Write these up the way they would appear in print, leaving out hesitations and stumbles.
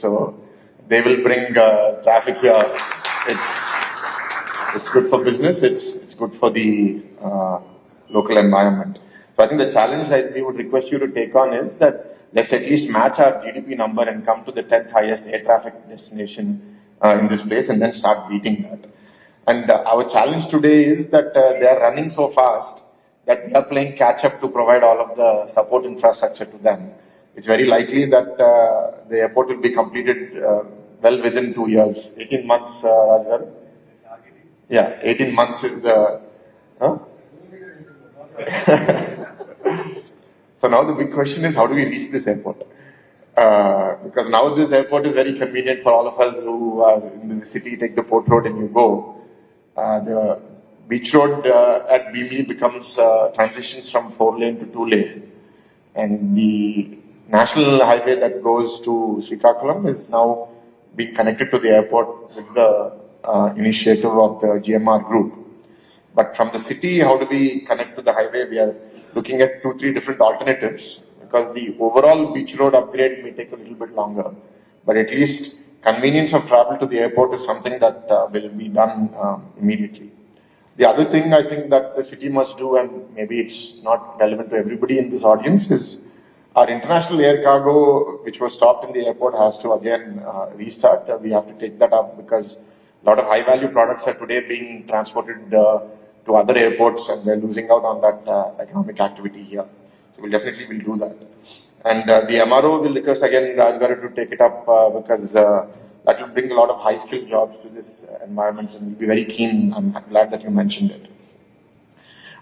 So they will bring traffic here. It's good for business. It's good for the local environment. So I think the challenge we would request you to take on is that let's at least match our GDP number and come to the 10th highest air traffic destination in this place, and then start beating that. And our challenge today is that they are running so fast that we are playing catch up to provide all of the support infrastructure to them. It's very likely that the airport will be completed well within 2 years. 18 months, Rajgar? Yeah, 18 months is the... Huh? So now the big question is, how do we reach this airport? Because now this airport is very convenient for all of us who are in the city. Take the Port Road and you go. The beach road at Bimli becomes transitions from 4-lane to 2-lane, and the national highway that goes to Srikakulam is now being connected to the airport with the initiative of the GMR group. But from the city, how do we connect to the highway? We are looking at 2-3 different alternatives, because the overall beach road upgrade may take a little bit longer. But at least convenience of travel to the airport is something that will be done immediately. The other thing I think that the city must do, and maybe it's not relevant to everybody in this audience, is our international air cargo, which was stopped in the airport, has to again restart. We have to take that up because a lot of high-value products are today being transported to other airports, and we're losing out on that economic activity here. So we'll definitely do that. And the MRO will request again Rajgar to take it up because that will bring a lot of high-skilled jobs to this environment, and we'll be very keen. I'm glad that you mentioned it.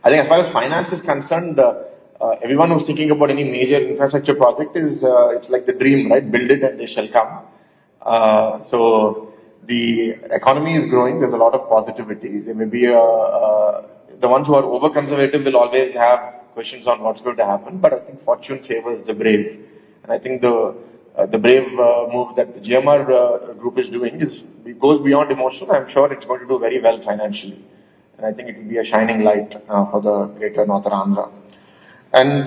I think as far as finance is concerned, everyone who's thinking about any major infrastructure project is, it's like the dream, right? Build it and they shall come. So the economy is growing. There's a lot of positivity. There may be the ones who are over-conservative will always have questions on what's going to happen, but I think fortune favors the brave. And I think the brave move that the GMR group is doing goes beyond emotional. I'm sure it's going to do very well financially. And I think it will be a shining light for the greater Northern Andhra. And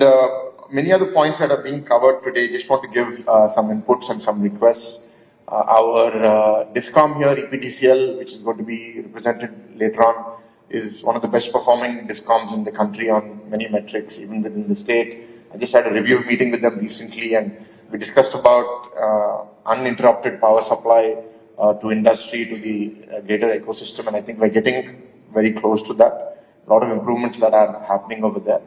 many other points that are being covered today, just want to give some inputs and some requests. Our DISCOM here, EPTCL, which is going to be represented later on, is one of the best performing DISCOMs in the country on many metrics, even within the state. I just had a review meeting with them recently, and we discussed about uninterrupted power supply to industry, to the greater ecosystem, and I think we're getting very close to that. A lot of improvements that are happening over there.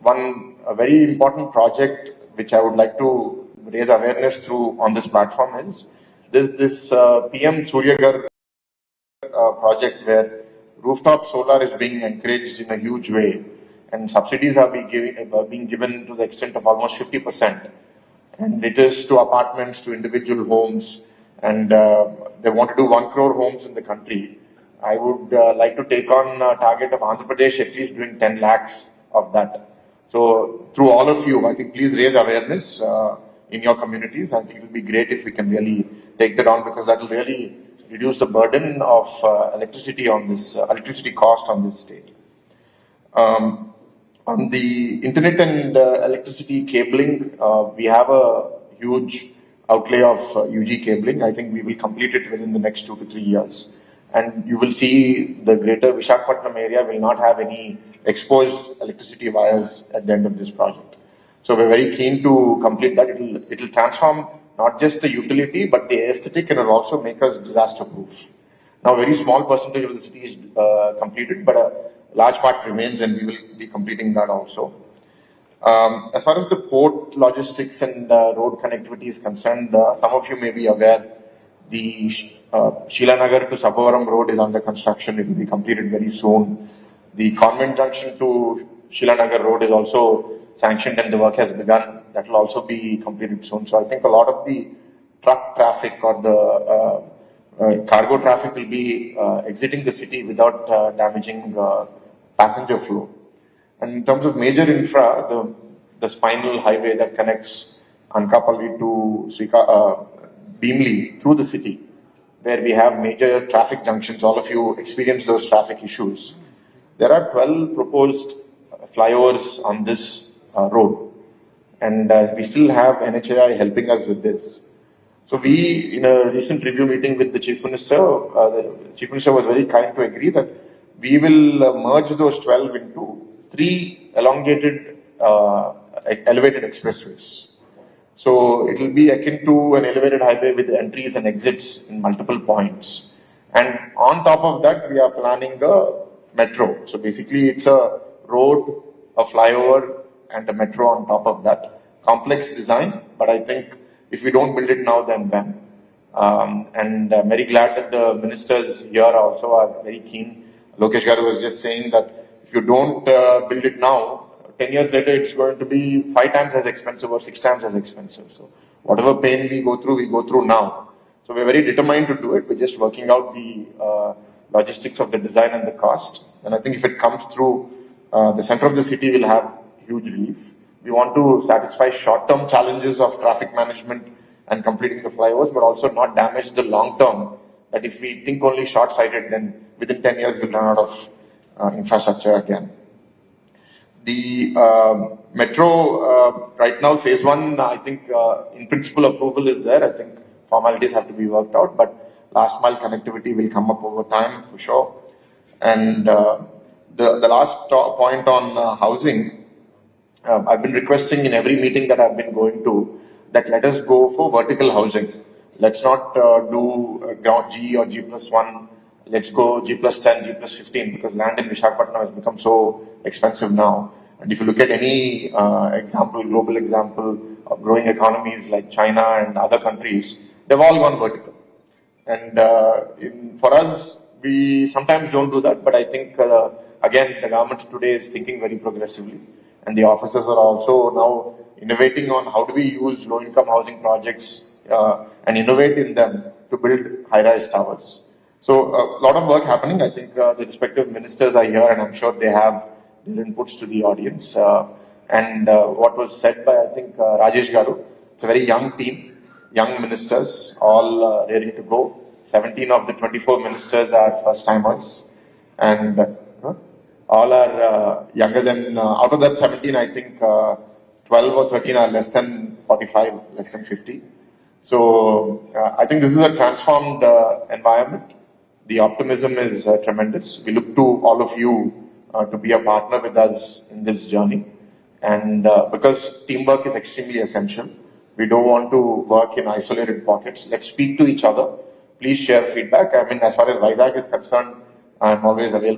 A very important project which I would like to raise awareness through on this platform is this PM Suryagar project, where rooftop solar is being encouraged in a huge way, and subsidies are being given to the extent of almost 50%. And it is to apartments, to individual homes, and they want to do 1 crore homes in the country. I would like to take on a target of Andhra Pradesh at least doing 10 lakhs of that. So through all of you, I think please raise awareness in your communities. I think it will be great if we can really take that on, because that will really reduce the burden of electricity cost on this state. On the internet and electricity cabling, we have a huge outlay of UG cabling. I think we will complete it within the next 2 to 3 years. And you will see the greater Visakhapatnam area will not have any exposed electricity wires at the end of this project. So we're very keen to complete that. It will transform not just the utility, but the aesthetic, and it will also make us disaster proof. Now, a very small percentage of the city is completed, but a large part remains, and we will be completing that also. As far as the port logistics and road connectivity is concerned, some of you may be aware, the Sheelanagar to Sabavaram road is under construction. It will be completed very soon. The Convent Junction to Sheelanagar road is also sanctioned and the work has begun. That will also be completed soon. So I think a lot of the truck traffic or the cargo traffic will be exiting the city without damaging passenger flow. And in terms of major infra, the spinal highway that connects Anakapalli to Bimli through the city, where we have major traffic junctions, all of you experience those traffic issues. There are 12 proposed flyovers on this road, and we still have NHAI helping us with this. So we, in a recent review meeting with the Chief Minister, the Chief Minister was very kind to agree that we will merge those 12 into 3 elongated, elevated expressways. So it will be akin to an elevated highway with entries and exits in multiple points. And on top of that, we are planning a metro. So basically, it's a road, a flyover, and a metro on top of that. Complex design, but I think if we don't build it now, then when? And very glad that the ministers here also are very keen. Lokesh Garu was just saying that if you don't build it now, 10 years later, it's going to be 5 times as expensive or 6 times as expensive. So whatever pain we go through now. So we're very determined to do it. We're just working out the logistics of the design and the cost. And I think if it comes through, the center of the city will have huge relief. We want to satisfy short-term challenges of traffic management and completing the flyovers, but also not damage the long-term. That if we think only short-sighted, then within 10 years we'll run out of infrastructure again. The metro, right now, phase 1, I think in principle approval is there. I think formalities have to be worked out, but last mile connectivity will come up over time for sure. And the last point on housing, I've been requesting in every meeting that I've been going to that let us go for vertical housing. Let's not do ground G or G+1. Let's go G+10, G+15 because land in Visakhapatnam has become so expensive now. And if you look at any example, global example of growing economies like China and other countries, they've all gone vertical. And for us, we sometimes don't do that, but I think again, the government today is thinking very progressively. And the officers are also now innovating on how do we use low-income housing projects and innovate in them to build high-rise towers. So a lot of work happening. I think the respective ministers are here and I'm sure they have their inputs to the audience. What was said by, I think, Rajesh Garu, it's a very young team, young ministers, all ready to go. 17 of the 24 ministers are first-timers. And all are younger than, out of that 17, I think 12 or 13 are less than 45, less than 50. So I think this is a transformed environment. The optimism is tremendous. We look to all of you to be a partner with us in this journey. And because teamwork is extremely essential, we don't want to work in isolated pockets. Let's speak to each other. Please share feedback. I mean, as far as Vizag is concerned, I'm always available.